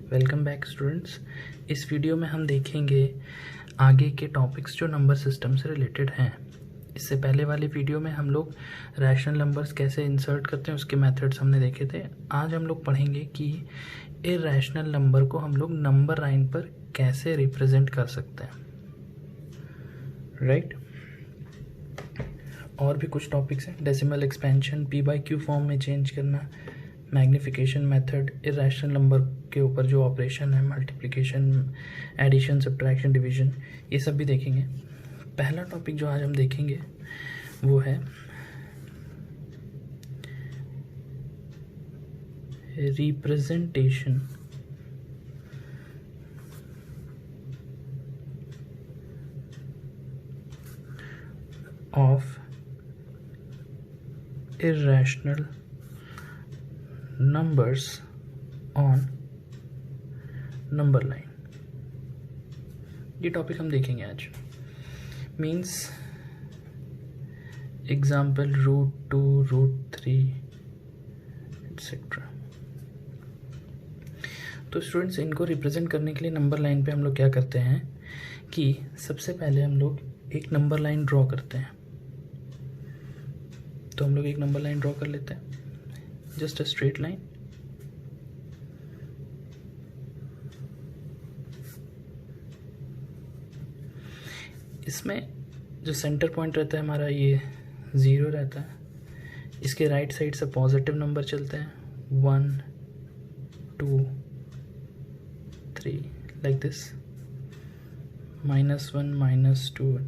Welcome back students. इस video में हम देखेंगे आगे के टॉपिक्स जो नंबर सिस्टम से रिलेटेड हैं। इससे पहले वाले वीडियो में हम लोग रैशनल नंबर्स कैसे इंसर्ट करते हैं उसके मेथड्स हमने देखे थे। आज हम लोग पढ़ेंगे कि इरैशनल नंबर को हम लोग नंबर लाइन पर कैसे रिप्रेजेंट कर सकते हैं, राइट। और भी कुछ टॉपिक्स हैं, decimal expansion, P by Q form में चेंज करना, मैग्निफिकेशन मेथड, इरैशनल नंबर के ऊपर जो ऑपरेशन है, मल्टीप्लिकेशन, एडिशन, सब्ट्रैक्शन, डिवीजन, ये सब भी देखेंगे। पहला टॉपिक जो आज हम देखेंगे वो है representation of irrational numbers on number line। ये टॉपिक हम देखेंगे आज। Means example √2, √3 etcetera. तो स्टूडेंट्स, इनको रिप्रेजेंट करने के लिए नंबर लाइन पे हम लोग क्या करते हैं कि सबसे पहले हम लोग एक नंबर लाइन ड्रॉ करते हैं। तो हम लोग एक नंबर लाइन ड्रॉ कर लेते हैं, जस्ट अ स्ट्रेट लाइन। इसमें जो सेंटर पॉइंट रहता है हमारा, ये 0 रहता है। इसके राइट साइड से पॉजिटिव नंबर चलते हैं, 1, 2, 3 लाइक दिस, -1, -2।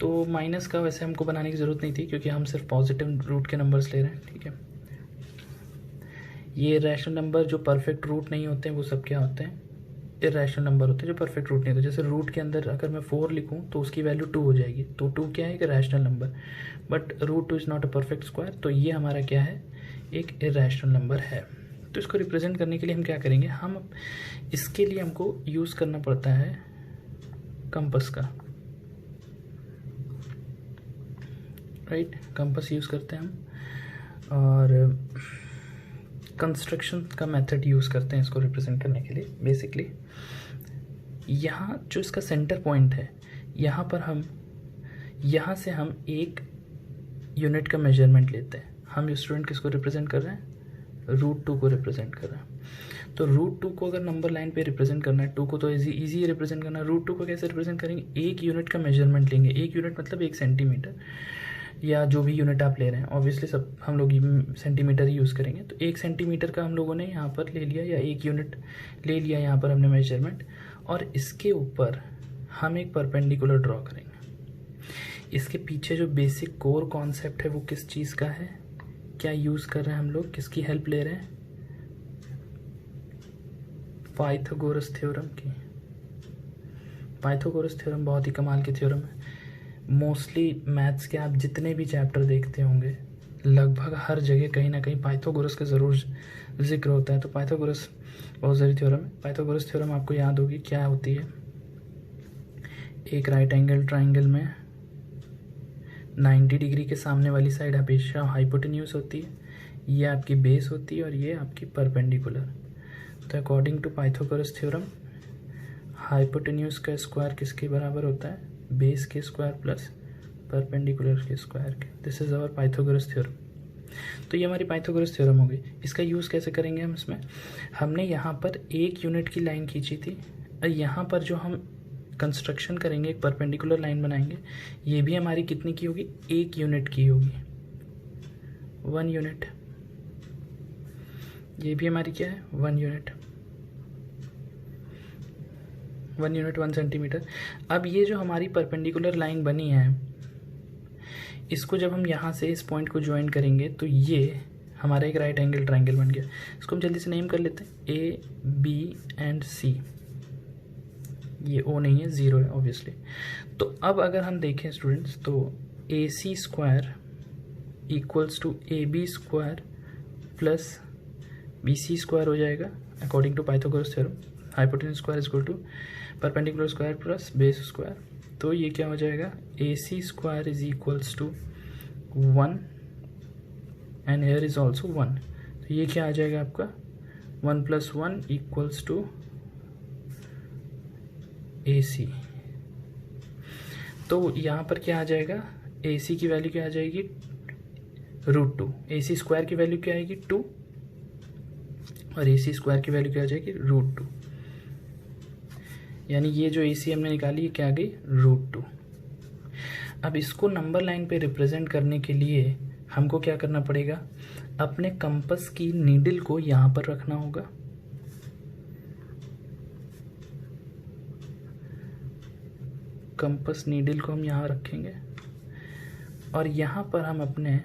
तो माइनस का वैसे हमको बनाने की ज़रूरत नहीं थी क्योंकि हम सिर्फ पॉजिटिव रूट के नंबर्स ले रहे हैं, ठीक है। ये रैशनल नंबर जो परफेक्ट रूट नहीं होते हैं वो सब क्या होते हैं, इरैशनल नंबर होते हैं जो परफेक्ट रूट नहीं होते। जैसे रूट के अंदर अगर मैं 4 लिखूं तो उसकी वैल्यू 2 हो जाएगी, तो 2 क्या है, एक rational number. But √2 is not a perfect square, तो ये हमारा क्या है, एक इरैशनल नंबर है। तो इसको रिप्रेजेंट करने के लिए हम क्या करेंगे, हम इसके लिए हमको यूज़ करना पड़ता है कंपास का, राइट। कंपास यूज़ करते हैं हम और कंस्ट्रक्शन का मेथड यूज़ करते हैं इसको रिप्रेजेंट करने के लिए। बेसिकली यहाँ जो इसका सेंटर पॉइंट है, यहाँ से हम एक यूनिट का मेजरमेंट लेते हैं। हम स्टूडेंट किसको रिप्रेजेंट कर रहे हैं, √2 को रिप्रेजेंट कर रहे हैं। तो √2 को अगर नंबर लाइन पे रिप्रेजेंट करना है, 2 को तो इजी रिप्रेजेंट करना है। √2 को कैसे रिप्रेजेंट करेंगे, एक यूनिट का मेजरमेंट लेंगे। एक यूनिट मतलब 1 सेंटीमीटर या जो भी यूनिट आप ले रहे हैं, ऑब्वियसली सब हम लोग सेंटीमीटर ही यूज़ करेंगे। तो 1 सेंटीमीटर का हम लोगों ने यहाँ पर ले लिया, या 1 यूनिट ले लिया यहाँ पर हमने मेजरमेंट, और इसके ऊपर हम एक परपेंडिकुलर ड्रॉ करेंगे। इसके पीछे जो बेसिक कोर कॉन्सेप्ट है वो किस चीज़ का है, क्या यूज़ कर रहे हैं हम लोग, किसकी हेल्प ले रहे हैं, पाइथागोरस थ्योरम की। पाइथागोरस थ्योरम बहुत ही कमाल की थ्योरम है। मोस्टली मैथ्स के आप जितने भी चैप्टर देखते होंगे, लगभग हर जगह कहीं ना कहीं पाइथागोरस का ज़रूर जिक्र होता है। तो पाइथागोरस बहुत सारी थ्योरम है। पाइथागोरस थ्योरम आपको याद होगी क्या होती है, एक राइट एंगल ट्राइंगल में 90 डिग्री के सामने वाली साइड हमेशा हाइपोटेन्यूज होती है, ये आपकी बेस होती है और ये आपकी परपेंडिकुलर। तो according to Pythagoras theorem, hypotenuse का स्क्वायर किसके बराबर होता है, बेस के स्क्वायर प्लस परपेंडिकुलर के स्क्वायर के। This is our Pythagoras theorem. तो ये हमारी पाइथागोरस थ्योरम हो गई। इसका यूज़ कैसे करेंगे हम, इसमें हमने यहाँ पर 1 यूनिट की लाइन खींची थी, और यहाँ पर जो हम कंस्ट्रक्शन करेंगे, एक परपेंडिकुलर लाइन बनाएंगे, ये भी हमारी कितनी की होगी, 1 यूनिट की होगी, 1 यूनिट। ये भी हमारी क्या है, 1 यूनिट, 1 यूनिट 1 सेंटीमीटर। अब ये जो हमारी परपेंडिकुलर लाइन बनी है, इसको जब हम यहाँ से इस पॉइंट को ज्वाइन करेंगे तो ये हमारा एक राइट एंगल ट्राइंगल बन गया। इसको हम जल्दी से नेम कर लेते हैं, A, B एंड C। ये O नहीं है, 0 है ऑब्वियसली। तो अब अगर हम देखें स्टूडेंट्स, तो AC square equals to AB square plus BC square हो जाएगा according to Pythagoras theorem. Hypotenuse square is equal to perpendicular square plus base square. तो ये क्या हो जाएगा, AC square is equals to 1 and here is also 1। तो ये क्या आ जाएगा आपका 1 + 1 = AC। तो यहाँ पर क्या आ जाएगा, AC की वैल्यू क्या आ जाएगी, √2। AC² की वैल्यू क्या आएगी, 2, और AC² की वैल्यू क्या आ जाएगी, √2। यानी ये जो AC हमने निकाली ये क्या आ गई, √2। अब इसको नंबर लाइन पे रिप्रेजेंट करने के लिए हमको क्या करना पड़ेगा, अपने कंपास की नीडल को यहाँ पर रखना होगा। कंपास नीडल को हम यहाँ रखेंगे और यहाँ पर हम अपने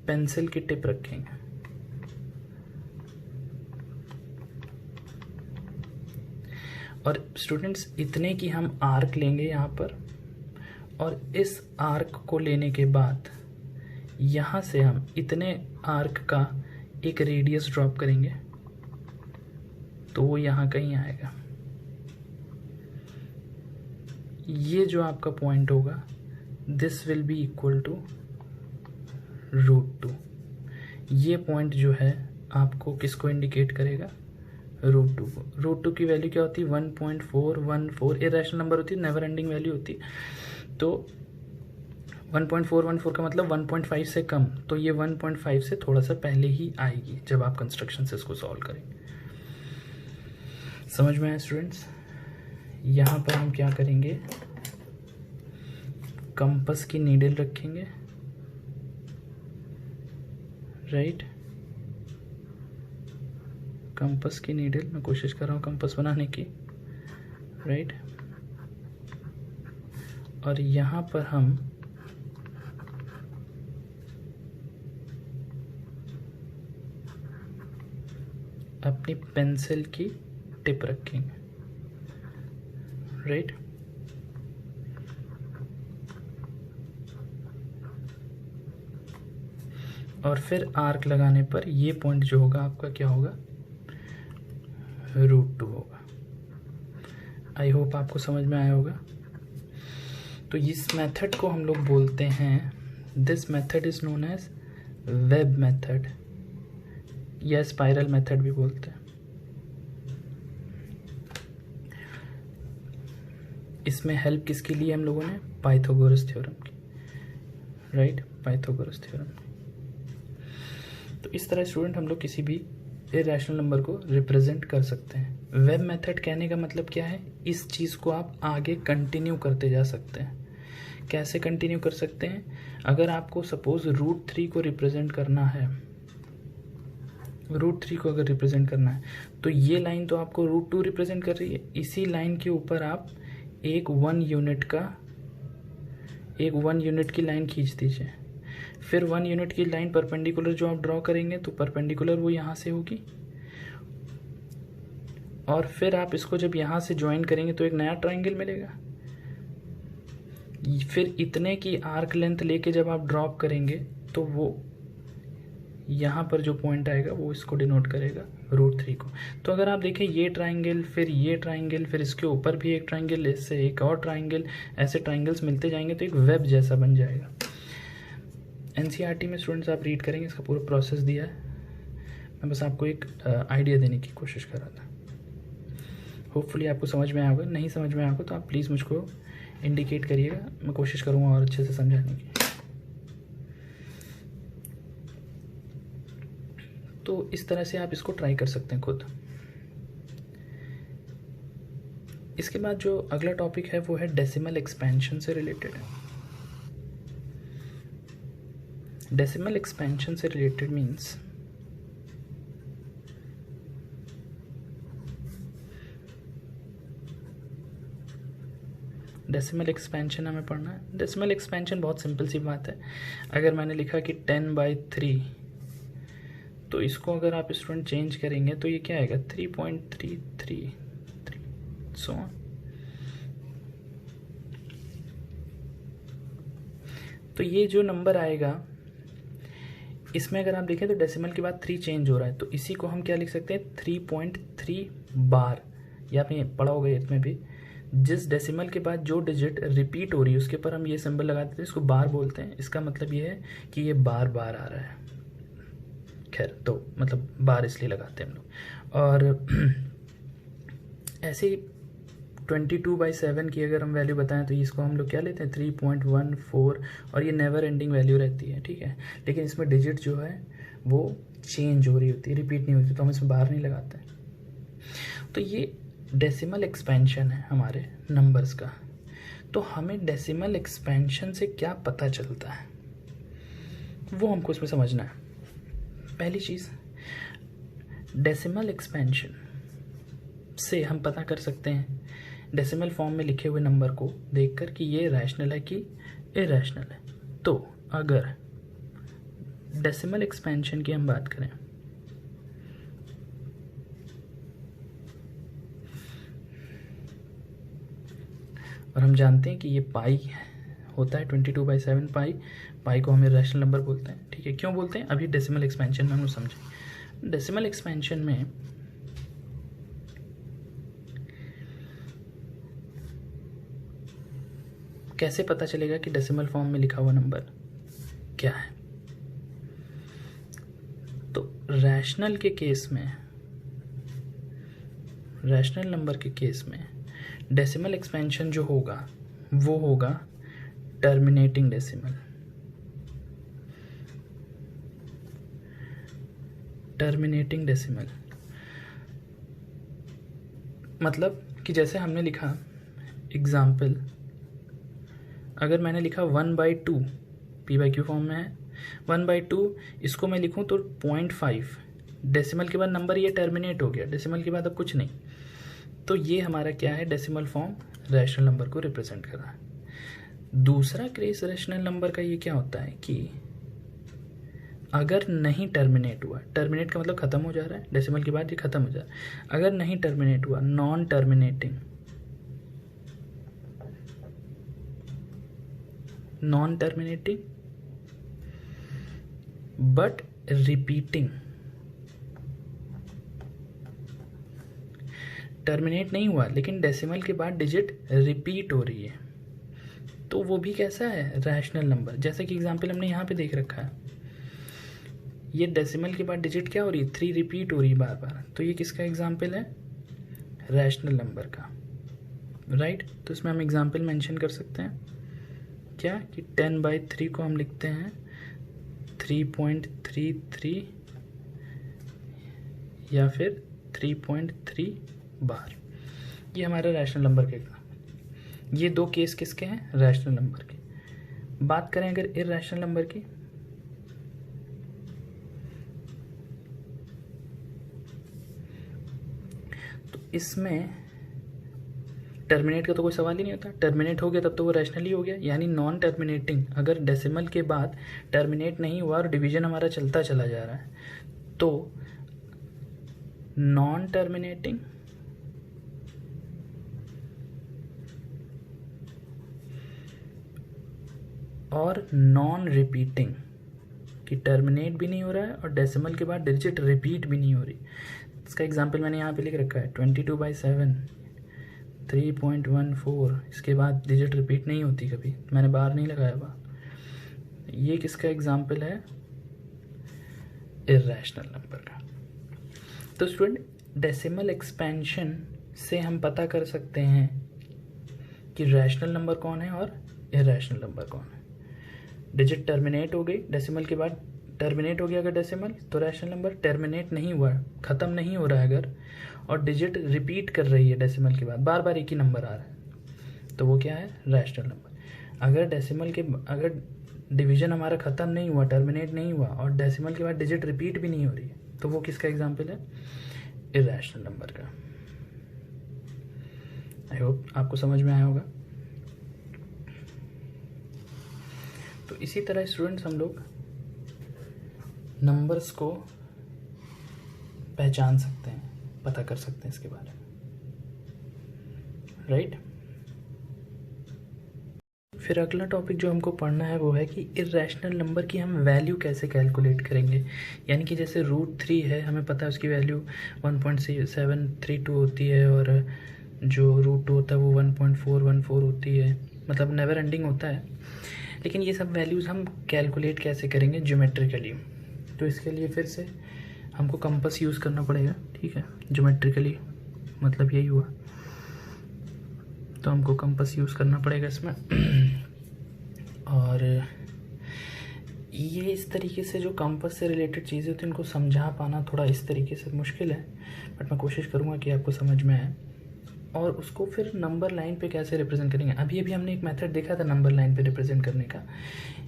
पेंसिल की टिप रखेंगे। और स्टूडेंट्स इतने की हम आर्क लेंगे यहाँ पर, और इस आर्क को लेने के बाद यहाँ से हम इतने आर्क का एक रेडियस ड्रॉप करेंगे, तो वो यहाँ कहीं आएगा। ये जो आपका पॉइंट होगा, this will be equal to √2। ये पॉइंट जो है आपको किसको इंडिकेट करेगा, √2 को। √2 की वैल्यू क्या होती है, 1.414। इरेशनल नंबर होती है, नेवर एंडिंग वैल्यू होती है। तो 1.414 का मतलब 1.5 से कम, तो ये 1.5 से थोड़ा सा पहले ही आएगी जब आप कंस्ट्रक्शन से इसको सॉल्व करेंगे। समझ में आया स्टूडेंट्स? यहाँ पर हम क्या करेंगे, कंपास की नीडल रखेंगे, राइट। कंपास की नीडल, मैं कोशिश कर रहा हूँ कंपास बनाने की, राइट। और यहाँ पर हम अपनी पेंसिल की टिप रखेंगे, राइट। और फिर आर्क लगाने पर ये पॉइंट जो होगा आपका क्या होगा, √2 होगा। आई होप आपको समझ में आया होगा। तो इस मेथड को हम लोग बोलते हैं, this method is known as web method या स्पाइरल मेथड भी बोलते हैं। इसमें हेल्प किसकी ली हम लोगों ने, पाइथागोरस थ्योरम की, राइट, पाइथागोरस थ्योरम। तो इस तरह स्टूडेंट हम लोग किसी भी इरेशनल नंबर को रिप्रेजेंट कर सकते हैं। वेब मेथड कहने का मतलब क्या है, इस चीज़ को आप आगे कंटिन्यू करते जा सकते हैं। कैसे कंटिन्यू कर सकते हैं, अगर आपको सपोज √3 को रिप्रेजेंट करना है, √3 को अगर रिप्रेजेंट करना है, तो ये लाइन तो आपको √2 रिप्रेजेंट कर रही है। इसी लाइन के ऊपर आप एक 1 यूनिट की लाइन खींच दीजिए। फिर 1 यूनिट की लाइन परपेंडिकुलर जो आप ड्रॉ करेंगे, तो परपेंडिकुलर वो यहाँ से होगी, और फिर आप इसको जब यहाँ से ज्वाइन करेंगे तो एक नया ट्राइंगल मिलेगा। फिर इतने की आर्क लेंथ लेके जब आप ड्रॉप करेंगे तो वो यहाँ पर जो पॉइंट आएगा वो इसको डिनोट करेगा, √3 को। तो अगर आप देखें ये ट्राइंगल, फिर ये ट्राइंगल, फिर इसके ऊपर भी एक ट्राइंगल, इससे एक और ट्राइंगल, ऐसे ट्राइंगल्स मिलते जाएंगे तो एक वेब जैसा बन जाएगा। NCERT में स्टूडेंट्स आप रीड करेंगे, इसका पूरा प्रोसेस दिया है। मैं बस आपको एक आइडिया देने की कोशिश कर रहा था। होपफुली आपको समझ में आया होगा। नहीं समझ में आया होगा तो आप प्लीज़ मुझको इंडिकेट करिएगा, मैं कोशिश करूँगा और अच्छे से समझाने की। तो इस तरह से आप इसको ट्राई कर सकते हैं खुद। इसके बाद जो अगला टॉपिक है वो है डेसिमल एक्सपेंशन से रिलेटेड है। डेसिमल एक्सपेंशन से रिलेटेड मीन्स डेसिमल एक्सपेंशन हमें पढ़ना है। डेसिमल एक्सपेंशन बहुत सिंपल सी बात है। अगर मैंने लिखा कि 10/3, तो इसको अगर आप स्टूडेंट चेंज करेंगे तो ये क्या आएगा, 3.333 सो ऑन। तो ये जो नंबर आएगा, इसमें अगर आप देखें तो डेसिमल के बाद 3 चेंज हो रहा है, तो इसी को हम क्या लिख सकते हैं, 3.3 बार। ये आपने पढ़ा होगा इसमें भी, जिस डेसिमल के बाद जो डिजिट रिपीट हो रही है उसके ऊपर हम ये सिंबल लगा देते हैं, इसको बार बोलते हैं। इसका मतलब ये है कि ये बार बार आ रहा है। खैर, तो मतलब बार इसलिए लगाते हैं हम लोग। और ऐसे 22/7 की अगर हम वैल्यू बताएं तो इसको हम लोग क्या लेते हैं 3.14, और ये नेवर एंडिंग वैल्यू रहती है, ठीक है। लेकिन इसमें डिजिट जो है वो चेंज हो रही होती है, रिपीट नहीं होती, तो हम इसमें बाहर नहीं लगाते। तो ये डेसिमल एक्सपेंशन है हमारे नंबर्स का। तो हमें डेसिमल एक्सपेंशन से क्या पता चलता है वो हमको इसमें समझना है। पहली चीज़, डेसिमल एक्सपेंशन से हम पता कर सकते हैं डेसिमल फॉर्म में लिखे हुए नंबर को देखकर कि ये रैशनल है कि इरैशनल है। तो अगर डेसिमल एक्सपेंशन की हम बात करें, और हम जानते हैं कि ये पाई होता है 22/7 पाई को हम इरैशनल नंबर बोलते हैं, ठीक है। क्यों बोलते हैं अभी डेसिमल एक्सपेंशन में हम समझें। डेसिमल एक्सपेंशन में कैसे पता चलेगा कि डेसिमल फॉर्म में लिखा हुआ नंबर क्या है। तो रैशनल के केस में, रैशनल नंबर के केस में डेसिमल एक्सपेंशन जो होगा वो होगा टर्मिनेटिंग डेसिमल। टर्मिनेटिंग डेसिमल मतलब कि जैसे हमने लिखा एग्जाम्पल, अगर मैंने लिखा 1/2 p/q फॉर्म में है, 1/2 इसको मैं लिखूं तो 0.5, डेसिमल के बाद नंबर ये टर्मिनेट हो गया, डेसिमल के बाद अब कुछ नहीं। तो ये हमारा क्या है, डेसिमल फॉर्म रैशनल नंबर को रिप्रेजेंट कर रहा है। दूसरा केस रैशनल नंबर का ये क्या होता है कि अगर नहीं टर्मिनेट हुआ, टर्मिनेट का मतलब ख़त्म हो जा रहा है, डेसिमल के बाद ये ख़त्म हो जा रहा है, अगर नहीं टर्मिनेट हुआ, non terminating, non terminating but repeating, terminate नहीं हुआ लेकिन डेसिमल के बाद डिजिट रिपीट हो रही है, तो वो भी कैसा है, रैशनल नंबर। जैसे कि एग्जांपल हमने यहाँ पे देख रखा है, ये डेसिमल के बाद डिजिट क्या हो रही है, 3 रिपीट हो रही है बार बार, तो ये किसका एग्जांपल है, रैशनल नंबर का, राइट। तो इसमें हम एग्जांपल मेंशन कर सकते हैं क्या कि 10/3 को हम लिखते हैं 3.33 या फिर 3.3 बार। ये हमारा रैशनल नंबर के एग्जाम्पल। ये दो केस किसके हैं, रैशनल नंबर के। बात करें अगर इरैशनल नंबर की, तो इसमें टर्मिनेट का तो कोई सवाल ही नहीं होता, टर्मिनेट हो गया तब तो वो रैशनल ही हो गया, यानी नॉन टर्मिनेटिंग। अगर डेसिमल के बाद टर्मिनेट नहीं हुआ और डिवीजन हमारा चलता चला जा रहा है, तो नॉन टर्मिनेटिंग और नॉन रिपीटिंग, कि टर्मिनेट भी नहीं हो रहा है और डेसिमल के बाद डिजिट रिपीट भी नहीं हो रही। इसका एग्जांपल मैंने यहाँ पे लिख रखा है 22/7 3.14, इसके बाद डिजिट रिपीट नहीं होती कभी, मैंने बाहर नहीं लगाया हुआ। ये किसका एग्जांपल है, इरैशनल नंबर का। तो स्टूडेंट, डेसिमल एक्सपेंशन से हम पता कर सकते हैं कि रैशनल नंबर कौन है और इरैशनल नंबर कौन है। डिजिट टर्मिनेट हो गई, डेसिमल के बाद टर्मिनेट हो गया अगर डेसिमल, तो रैशनल नंबर। टर्मिनेट नहीं हुआ, ख़त्म नहीं हो रहा है अगर, और डिजिट रिपीट कर रही है डेसिमल के बाद, बार बार एक ही नंबर आ रहा है, तो वो क्या है, रैशनल नंबर। अगर डेसिमल के, अगर डिवीजन हमारा ख़त्म नहीं हुआ, टर्मिनेट नहीं हुआ और डेसिमल के बाद डिजिट रिपीट भी नहीं हो रही है, तो वो किसका एग्जाम्पल है, इरैशनल नंबर का। आई होप आपको समझ में आया होगा। तो इसी तरह स्टूडेंट्स हम लोग नंबर्स को पहचान सकते हैं, पता कर सकते हैं इसके बारे में, राइट। फिर अगला टॉपिक जो हमको पढ़ना है वो है कि इरैशनल नंबर की हम वैल्यू कैसे कैलकुलेट करेंगे। यानी कि जैसे √3 है, हमें पता है उसकी वैल्यू 1.732 होती है, और जो √2 होता है वो 1.414 होती है, मतलब नेवर एंडिंग होता है। लेकिन ये सब वैल्यूज़ हम कैलकुलेट कैसे करेंगे ज्योमेट्रिकली, तो इसके लिए फिर से हमको कंपास यूज़ करना पड़ेगा। ठीक है, ज्योमेट्रिकली मतलब यही हुआ। तो हमको कंपास यूज़ करना पड़ेगा इसमें। और ये इस तरीके से जो कंपास से रिलेटेड चीज़ें होती हैं उनको समझा पाना थोड़ा इस तरीके से मुश्किल है, बट मैं कोशिश करूँगा कि आपको समझ में आए। और उसको फिर नंबर लाइन पे कैसे रिप्रेजेंट करेंगे, अभी हमने एक मेथड देखा था नंबर लाइन पे रिप्रेजेंट करने का,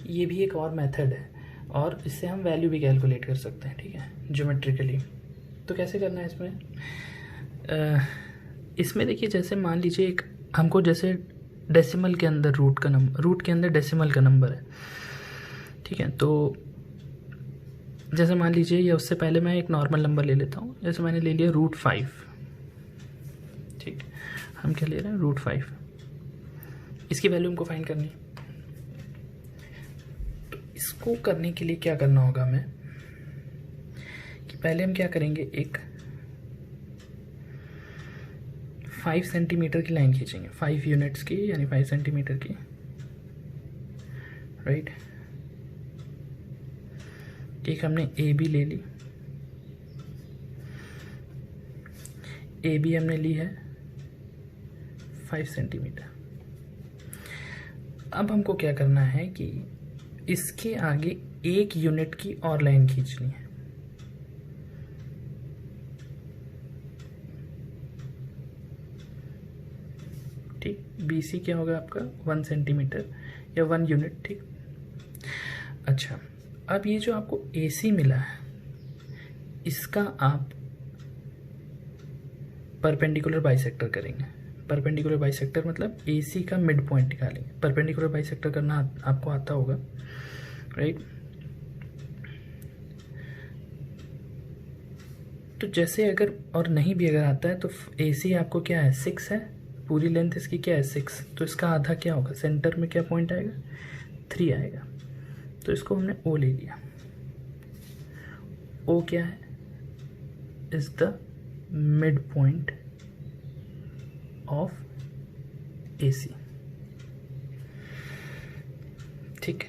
ये भी एक और मेथड है और इससे हम वैल्यू भी कैलकुलेट कर सकते हैं, ठीक है, ज्योमेट्रिकली। तो कैसे करना है इसमें? इसमें देखिए, जैसे मान लीजिए एक हमको जैसे डेसिमल के अंदर रूट के अंदर डेसिमल का नंबर है, ठीक है। तो जैसे मान लीजिए, या उससे पहले मैं एक नॉर्मल नंबर ले लेता हूँ, जैसे मैंने ले लिया √5, ठीक। हम क्या ले रहे हैं? √5। इसकी वैल्यू हमको फाइंड करनी है। तो इसको करने के लिए क्या करना होगा हमें कि पहले हम क्या करेंगे, एक 5 सेंटीमीटर की लाइन खींचेंगे, 5 यूनिट्स की, यानी 5 सेंटीमीटर की, राइट। एक हमने ए बी ले ली, ए बी हमने ली है 5 सेंटीमीटर। अब हमको क्या करना है कि इसके आगे 1 यूनिट की और लाइन खींचनी है, ठीक। BC क्या होगा आपका? 1 सेंटीमीटर या 1 यूनिट, ठीक। अच्छा, अब ये जो आपको AC मिला है, इसका आप परपेंडिकुलर बाइसेक्टर करेंगे। परपेंडिकुलर बाइसेक्टर मतलब AC का मिड पॉइंट निकालेंगे। परपेंडिकुलर बाइसेक्टर करना आपको आता होगा, राइट। तो जैसे अगर और नहीं भी अगर आता है तो AC आपको क्या है? 6 है, पूरी लेंथ इसकी क्या है? 6। तो इसका आधा क्या होगा? सेंटर में क्या पॉइंट आएगा? 3 आएगा। तो इसको हमने O ले लिया। O क्या है? Is the mid point of AC, ठीक है।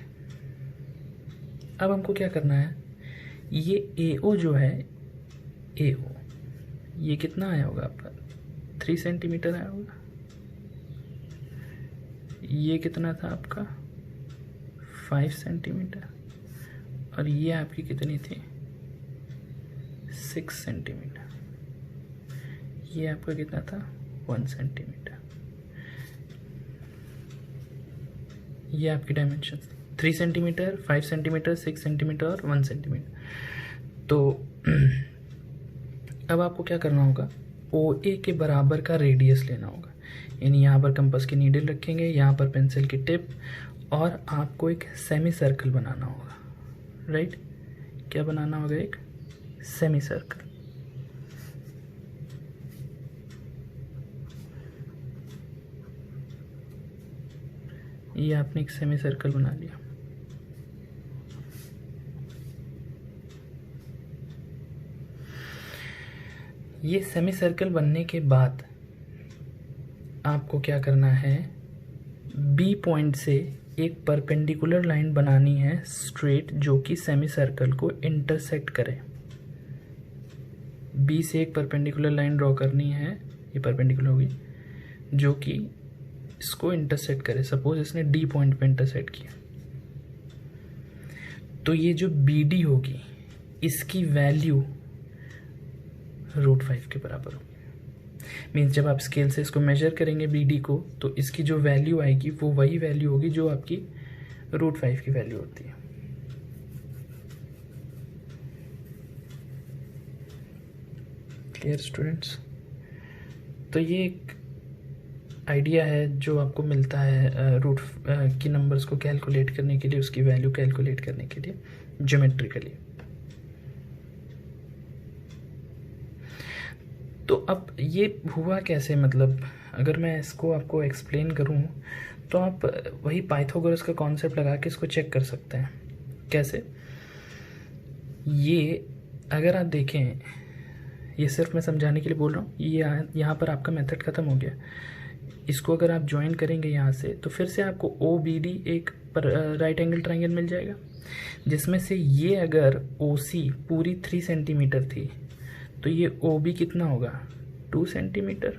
अब हमको क्या करना है, ये AO जो है, AO ये कितना आया होगा आपका? 3 सेंटीमीटर आया होगा। ये कितना था आपका? 5 सेंटीमीटर। और ये आपकी कितनी थी? 6 सेंटीमीटर। ये आपका कितना था? 1 सेंटीमीटर। ये आपकी डायमेंशन 3 सेंटीमीटर, 5 सेंटीमीटर, 6 सेंटीमीटर और 1 सेंटीमीटर। तो अब आपको क्या करना होगा? OA के बराबर का रेडियस लेना होगा, यानी यहाँ पर कंपास की नीडल रखेंगे, यहाँ पर पेंसिल की टिप, और आपको एक सेमी सर्कल बनाना होगा, राइट। क्या बनाना होगा? एक सेमी सर्कल। ये आपने एक सेमी सर्कल बना लिया। ये सेमी सर्कल बनने के बाद आपको क्या करना है? B पॉइंट से एक परपेंडिकुलर लाइन बनानी है स्ट्रेट, जो कि सेमी सर्कल को इंटरसेक्ट करे। B से एक परपेंडिकुलर लाइन ड्रॉ करनी है, ये परपेंडिकुलर होगी, जो कि इसको इंटरसेक्ट करे। सपोज इसने D पॉइंट पे इंटरसेक्ट किया, तो ये जो BD होगी, इसकी वैल्यू √5 के बराबर होगी। मीन्स जब आप स्केल से इसको मेजर करेंगे BD को, तो इसकी जो वैल्यू आएगी वो वही वैल्यू होगी जो आपकी √5 की वैल्यू होती है। Clear students? तो ये एक आइडिया है जो आपको मिलता है रूट की नंबर्स को कैलकुलेट करने के लिए, उसकी वैल्यू कैलकुलेट करने के लिए ज्योमेट्रिकली। तो अब ये हुआ कैसे, मतलब अगर मैं इसको आपको एक्सप्लेन करूं तो आप वही पाइथागोरस का कॉन्सेप्ट लगा के इसको चेक कर सकते हैं। कैसे? ये अगर आप देखें, ये सिर्फ मैं समझाने के लिए बोल रहा हूँ, ये यहाँ पर आपका मेथड ख़त्म हो गया। इसको अगर आप ज्वाइन करेंगे यहाँ से, तो फिर से आपको OBD एक राइट एंगल ट्रायंगल मिल जाएगा, जिसमें से ये अगर OC पूरी 3 सेंटीमीटर थी तो ये ओ बी कितना होगा 2 सेंटीमीटर।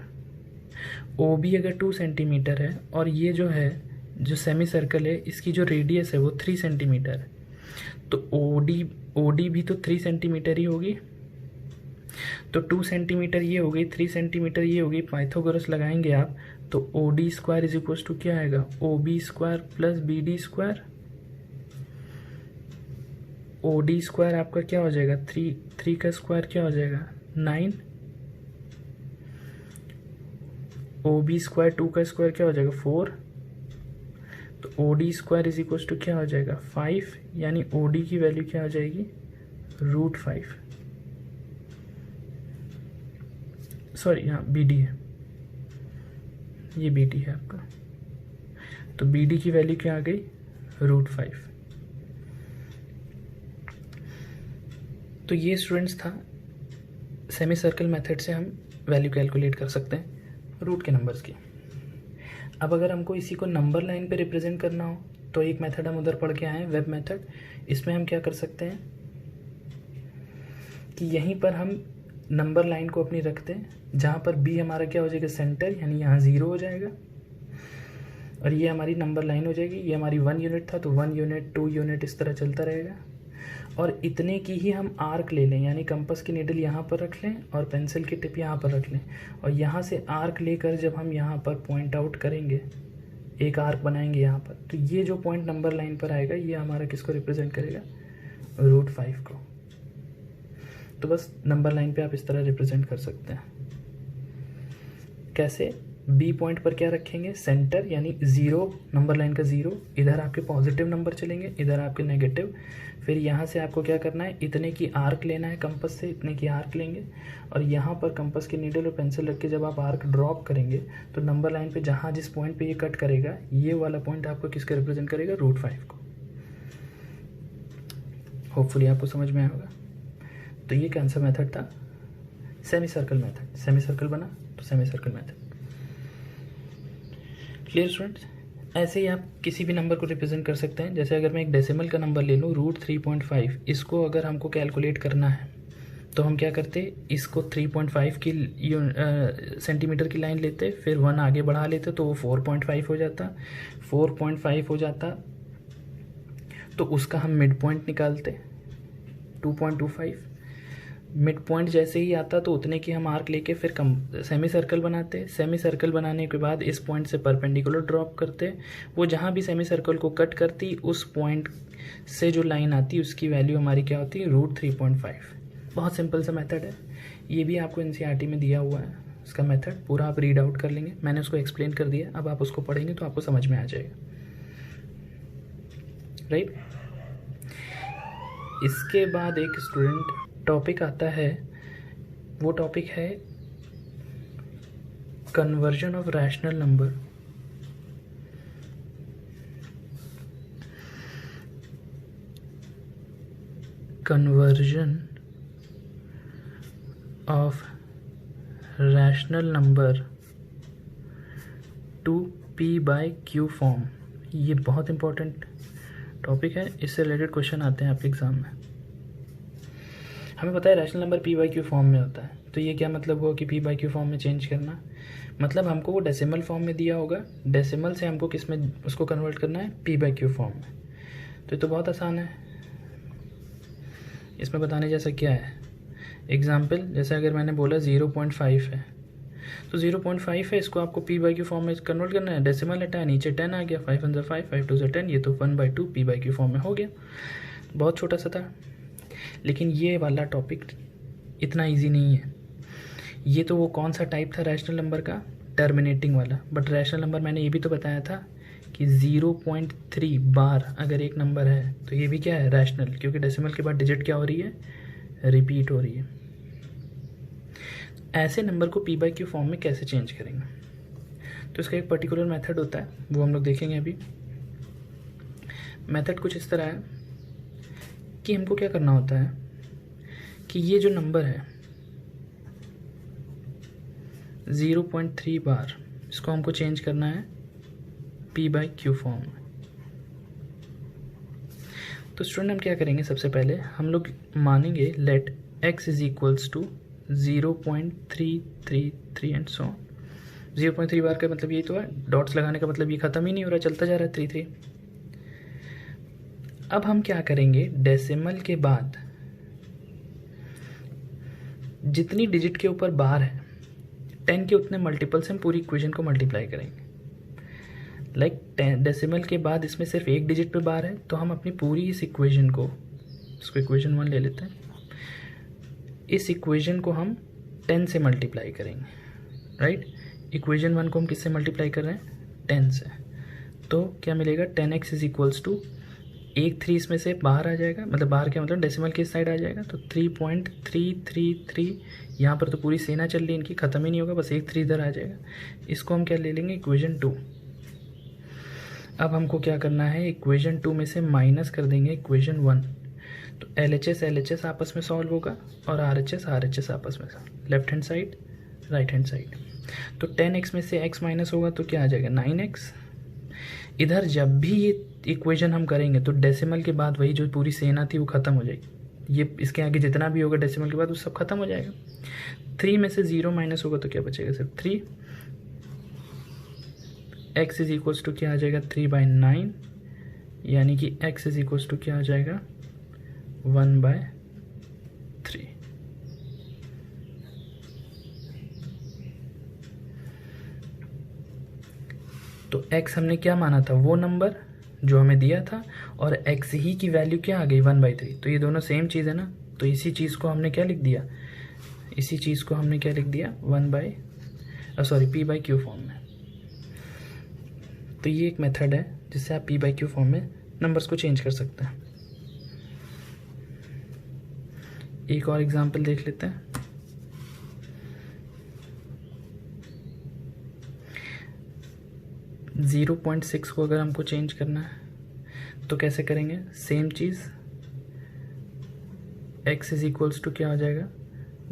ओ बी अगर 2 सेंटीमीटर है और ये जो है जो सेमी सर्कल है इसकी जो रेडियस है वो 3 सेंटीमीटर है, तो ओ डी भी तो 3 सेंटीमीटर ही होगी। तो 2 सेंटीमीटर ये हो गई, 3 सेंटीमीटर ये हो गई, पाइथागोरस लगाएंगे आप तो O D square is equal to क्या आएगा O B square plus B D square. O D square आपका क्या हो जाएगा 3 का स्क्वायर क्या हो जाएगा 9। ओ बी स्क्वायर 2 का स्क्वायर क्या हो जाएगा 4। तो O D square is equal to क्या हो जाएगा 5, यानी ओ डी की वैल्यू क्या हो जाएगी √5। सॉरी यहाँ बी डी है, ये बी डी है आपका, तो बी डी की वैल्यू क्या आ गई √5। तो ये स्टूडेंट्स था सेमी सर्कल मेथड से हम वैल्यू कैलकुलेट कर सकते हैं रूट के नंबर्स की। अब अगर हमको इसी को नंबर लाइन पे रिप्रेजेंट करना हो तो एक मेथड हम उधर पढ़ के आए हैं वेब मेथड। इसमें हम क्या कर सकते हैं कि यहीं पर हम नंबर लाइन को अपनी रखते हैं, जहाँ पर बी हमारा क्या हो जाएगा सेंटर, यानी यहाँ 0 हो जाएगा और ये हमारी नंबर लाइन हो जाएगी। ये हमारी 1 यूनिट था तो 1 यूनिट 2 यूनिट इस तरह चलता रहेगा। और इतने की ही हम आर्क ले लें, यानी कंपास की नीडल यहाँ पर रख लें और पेंसिल की टिप यहाँ पर रख लें और यहाँ से आर्क लेकर जब हम यहाँ पर पॉइंट आउट करेंगे, एक आर्क बनाएंगे यहाँ पर, तो ये जो पॉइंट नंबर लाइन पर आएगा ये हमारा किसको रिप्रेजेंट करेगा √5 को। तो बस नंबर लाइन पे आप इस तरह रिप्रेजेंट कर सकते हैं। कैसे, बी पॉइंट पर क्या रखेंगे सेंटर, यानी 0 नंबर लाइन का 0, इधर आपके पॉजिटिव नंबर चलेंगे, इधर आपके नेगेटिव। फिर यहाँ से आपको क्या करना है इतने की आर्क लेना है, कंपास से इतने की आर्क लेंगे और यहाँ पर कंपास की नीडल और पेंसिल रख के जब आप आर्क ड्रॉप करेंगे तो नंबर लाइन पे जहाँ जिस पॉइंट पे ये कट करेगा ये वाला पॉइंट आपको किसका रिप्रेजेंट करेगा √5 को। होपफुली आपको समझ में आया होगा। तो ये कौन सा मेथड था semi circle method. Semi circle बना तो semi circle method. Clear students. ऐसे ही आप किसी भी नंबर को रिप्रेजेंट कर सकते हैं। जैसे अगर मैं एक डेसिमल का नंबर ले लूँ √3.5, इसको अगर हमको कैलकुलेट करना है तो हम क्या करते, इसको 3.5 की सेंटीमीटर की लाइन लेते, फिर 1 आगे बढ़ा लेते तो वो 4.5 हो जाता। 4.5 हो जाता तो उसका हम मिड पॉइंट निकालते 2.25। मिड पॉइंट जैसे ही आता तो उतने की हम आर्क लेके फिर सेमी सर्कल बनाते। सेमी सर्कल बनाने के बाद इस पॉइंट से परपेंडिकुलर ड्रॉप करते, वो जहाँ भी सेमी सर्कल को कट करती उस पॉइंट से जो लाइन आती उसकी वैल्यू हमारी क्या होती है √3.5। बहुत सिंपल सा मेथड है, ये भी आपको एनसीईआरटी में दिया हुआ है। इसका मेथड पूरा आप रीड आउट कर लेंगे, मैंने उसको एक्सप्लेन कर दिया, अब आप उसको पढ़ेंगे तो आपको समझ में आ जाएगा, राइट। इसके बाद एक स्टूडेंट टॉपिक आता है, वो टॉपिक है conversion of rational number. Conversion of rational number two P/Q form. ये बहुत इंपॉर्टेंट टॉपिक है, इससे रिलेटेड क्वेश्चन आते हैं आपके एग्जाम में। हमें पता है रैशनल नंबर P/Q फॉर्म में होता है, तो ये क्या मतलब हुआ कि P/Q फॉर्म में चेंज करना, मतलब हमको वो डेसिमल फॉर्म में दिया होगा, डेसिमल से हमको किस में उसको कन्वर्ट करना है P/Q फॉर्म में। तो ये तो बहुत आसान है, इसमें बताने जैसा क्या है। एग्जाम्पल जैसे अगर मैंने बोला 0.5 है तो 0.5 है, इसको आपको P/Q फॉर्म में कन्वर्ट करना है। डेसिमल हटा है, नीचे 10 आ गया, 5 1 5 5 2 10, ये तो 1/2 P/Q फॉर्म में हो गया। बहुत छोटा सा था, लेकिन ये वाला टॉपिक इतना इजी नहीं है। ये तो वो कौन सा टाइप था रैशनल नंबर का, टर्मिनेटिंग वाला। बट रैशनल नंबर मैंने ये भी तो बताया था कि 0.3 बार अगर एक नंबर है तो ये भी क्या है रैशनल, क्योंकि डेसिमल के बाद डिजिट क्या हो रही है रिपीट हो रही है। ऐसे नंबर को P/Q फॉर्म में कैसे चेंज करेंगे, तो इसका एक पर्टिकुलर मेथड होता है, वो हम लोग देखेंगे अभी। मेथड कुछ इस तरह है कि हमको क्या करना होता है कि ये जो नंबर है 0.3 बार, इसको हमको चेंज करना है P/Q फॉर्म में। तो स्टूडेंट हम क्या करेंगे, सबसे पहले हम लोग मानेंगे let x is equals to 0.333 and so 0.3 bar का मतलब यही तो है, डॉट्स लगाने का मतलब ये ख़त्म ही नहीं हो रहा, चलता जा रहा है 3 3। अब हम क्या करेंगे, डेसिमल के बाद जितनी डिजिट के ऊपर बार है 10 के उतने मल्टीपल से हम पूरी इक्वेशन को मल्टीप्लाई करेंगे। लाइक डेसिमल के बाद इसमें सिर्फ एक डिजिट पे बार है, तो हम अपनी पूरी इस इक्वेशन को, इसको इक्वेशन 1 ले लेते हैं, इस इक्वेशन को हम 10 से मल्टीप्लाई करेंगे, राइट। इक्वेशन 1 को हम किससे मल्टीप्लाई कर रहे हैं, 10 से। तो क्या मिलेगा, 10x इज इक्वल्स टू, एक 3 इसमें से बाहर आ जाएगा, मतलब बाहर क्या मतलब डेसिमल के साइड आ जाएगा, तो 3.333। यहाँ पर तो पूरी सेना चल रही है इनकी, ख़त्म ही नहीं होगा, बस एक 3 इधर आ जाएगा। इसको हम क्या ले लेंगे, इक्वेशन 2। अब हमको क्या करना है, इक्वेशन 2 में से माइनस कर देंगे इक्वेशन 1। तो LHS आपस में सॉल्व होगा और RHS आपस में solve, left hand side right hand side. तो 10x में से x माइनस होगा तो क्या आ जाएगा, 9x। इधर जब भी ये इक्वेशन हम करेंगे तो डेसिमल के बाद वही जो पूरी सेना थी वो ख़त्म हो जाएगी, ये इसके आगे जितना भी होगा डेसिमल के बाद वो सब खत्म हो जाएगा। 3 में से 0 माइनस होगा तो क्या बचेगा, सिर्फ 3। x इज इक्वल्स टू क्या आ जाएगा, 3/9, यानी कि x इज इक्वल्स टू क्या आ जाएगा, 1/3। तो x हमने क्या माना था, वो नंबर जो हमें दिया था, और x ही की वैल्यू क्या आ गई, 1/3। तो ये दोनों सेम चीज़ है ना, तो इसी चीज़ को हमने क्या लिख दिया, इसी चीज़ को हमने क्या लिख दिया, p/q फॉर्म में। तो ये एक मेथड है जिससे आप p/q फॉर्म में नंबर्स को चेंज कर सकते हैं। एक और एग्जांपल देख लेते हैं। ज़ीरो 0.6 को अगर हमको चेंज करना है तो कैसे करेंगे, सेम चीज़, x इज इक्वल्स टू क्या हो जाएगा,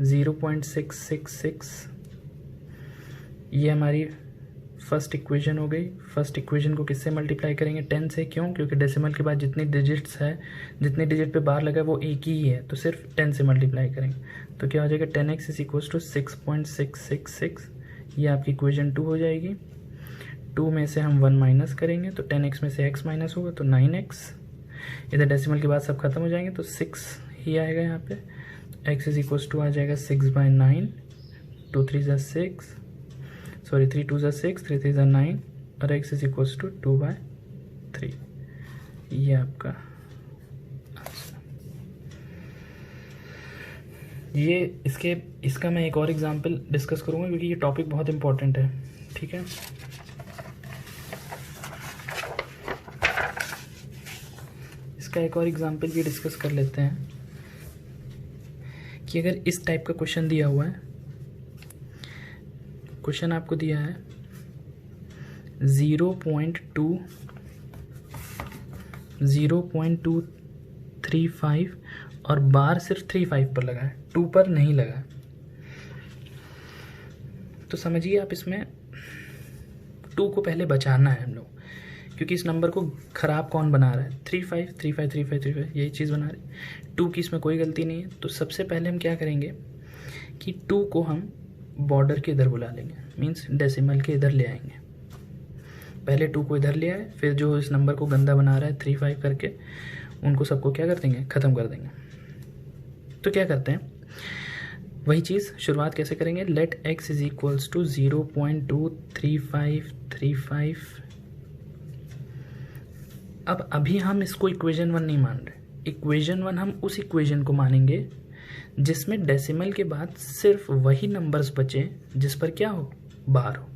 0.666। ये हमारी फर्स्ट इक्वेशन हो गई। फर्स्ट इक्वेशन को किससे मल्टीप्लाई करेंगे, 10 से। क्यों, क्योंकि डेसिमल के बाद जितनी डिजिट्स है, जितने डिजिट पे बार लगा है वो एक ही है, तो सिर्फ 10 से मल्टीप्लाई करेंगे। तो क्या हो जाएगा, 10x इज इक्वल्स टू 6.666। ये आपकी इक्वेशन 2 हो जाएगी। 2 में से हम 1 माइनस करेंगे तो 10x में से x माइनस होगा तो 9x। इधर डेसिमल के बाद सब खत्म हो जाएंगे तो 6 ही आएगा यहाँ पे। x इज इक्वल्स टू आ जाएगा 6/9, 2 3 ज़ा 6, सॉरी 3 2 ज़ा 6, 3 3 ज़ा 9, और x इज इक्वल्स टू 2/3। ये आपका आंसर। ये इसका मैं एक और एग्जांपल डिस्कस करूँगा क्योंकि ये टॉपिक बहुत इंपॉर्टेंट है, ठीक है। इसका एक और एग्जांपल भी डिस्कस कर लेते हैं कि अगर इस टाइप का क्वेश्चन दिया हुआ है, क्वेश्चन आपको दिया है 0.235 और बार सिर्फ 35 पर लगा है, 2 पर नहीं लगा है। तो समझिए आप इसमें 2 को पहले बचाना है हम लोग, क्योंकि इस नंबर को ख़राब कौन बना रहा है, 35 35 35 35, यही चीज़ बना रही। 2 की इसमें कोई गलती नहीं है। तो सबसे पहले हम क्या करेंगे कि 2 को हम बॉर्डर के इधर बुला लेंगे, मीन्स डेसिमल के इधर ले आएंगे। पहले 2 को इधर ले आए, फिर जो इस नंबर को गंदा बना रहा है 35 करके, उनको सबको क्या कर देंगे, ख़त्म कर देंगे। तो क्या करते हैं, वही चीज़ शुरुआत कैसे करेंगे, let x is equals to 0.23535। अब अभी हम इसको इक्वेशन 1 नहीं मान रहे। इक्वेशन 1 हम उस इक्वेशन को मानेंगे जिसमें डेसिमल के बाद सिर्फ वही नंबर्स बचे जिस पर क्या हो, बार हो।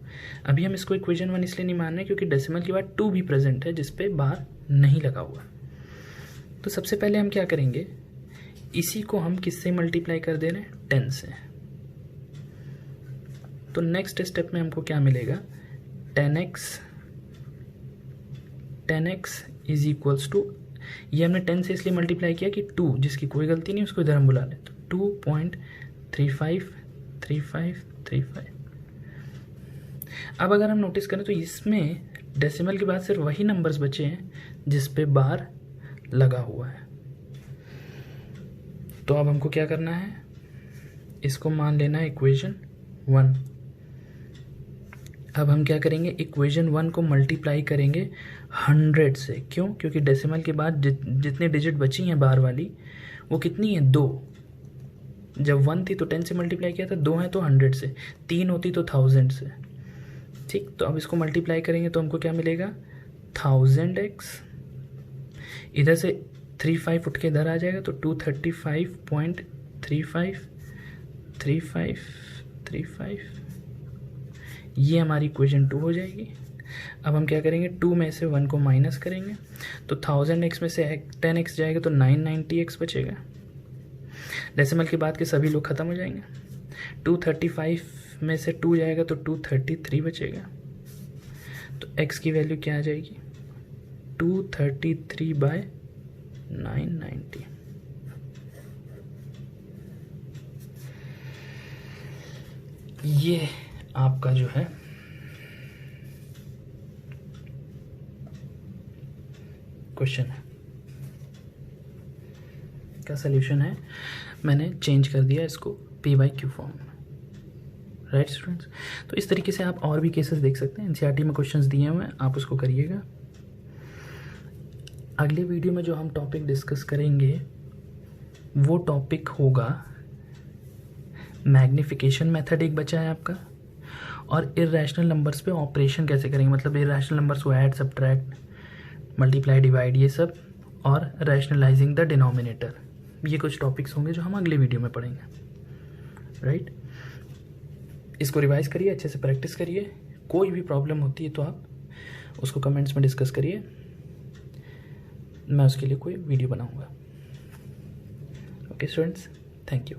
अभी हम इसको इक्वेशन 1 इसलिए नहीं मान रहे क्योंकि डेसिमल के बाद 2 भी प्रेजेंट है जिस पे बार नहीं लगा हुआ। तो सबसे पहले हम क्या करेंगे, इसी को हम किससे मल्टीप्लाई कर दे रहे हैं, 10 से। तो नेक्स्ट स्टेप में हमको क्या मिलेगा, 10x इज इक्वल्स टू, ये हमने 10 से इसलिए मल्टीप्लाई किया कि 2 जिसकी कोई गलती नहीं उसको इधर हम बुला लें, तो 2.353535। अब अगर हम नोटिस करें तो इसमें डेसिमल के बाद सिर्फ वही नंबर्स बचे हैं जिस पे बार लगा हुआ है। तो अब हमको क्या करना है, इसको मान लेना है इक्वेशन 1। अब हम क्या करेंगे, इक्वेशन 1 को मल्टीप्लाई करेंगे 100 से। क्यों? क्योंकि डेसिमल के बाद जितने डिजिट बची हैं बाहर वाली वो कितनी है, 2। जब 1 थी तो 10 से मल्टीप्लाई किया था, 2 है तो 100 से, 3 होती तो 1000 से। ठीक, तो अब इसको मल्टीप्लाई करेंगे तो हमको क्या मिलेगा, 1000x, इधर से 35 उठ के इधर आ जाएगा तो 235.35 ये हमारी इक्वेशन 2 हो जाएगी। अब हम क्या करेंगे, 2 में से 1 को माइनस करेंगे तो 1000x में से 10x जाएगा तो 990x बचेगा। डेसिमल के बाद के सभी लोग ख़त्म हो जाएंगे। 235 में से 2 जाएगा तो 233 बचेगा। तो x की वैल्यू क्या आ जाएगी, 233/990। ये आपका जो है क्वेश्चन है का सल्यूशन है। मैंने चेंज कर दिया इसको p/q फॉर्म में। राइट स्टूडेंट्स, तो इस तरीके से आप और भी केसेस देख सकते हैं। एनसीईआरटी में क्वेश्चंस दिए हुए हैं, आप उसको करिएगा। अगले वीडियो में जो हम टॉपिक डिस्कस करेंगे वो टॉपिक होगा मैग्निफिकेशन मेथड, एक बचा है आपका, और इर्रेशनल नंबर्स पे ऑपरेशन कैसे करेंगे, मतलब इर्रेशनल नंबर्स को ऐड, सब्ट्रैक्ट, मल्टीप्लाई, डिवाइड, ये सब, और रैशनलाइजिंग द डिनोमिनेटर। ये कुछ टॉपिक्स होंगे जो हम अगले वीडियो में पढ़ेंगे। राइट, इसको रिवाइज करिए, अच्छे से प्रैक्टिस करिए। कोई भी प्रॉब्लम होती है तो आप उसको कमेंट्स में डिस्कस करिए, मैं उसके लिए कोई वीडियो बनाऊंगा। Okay students, thank you.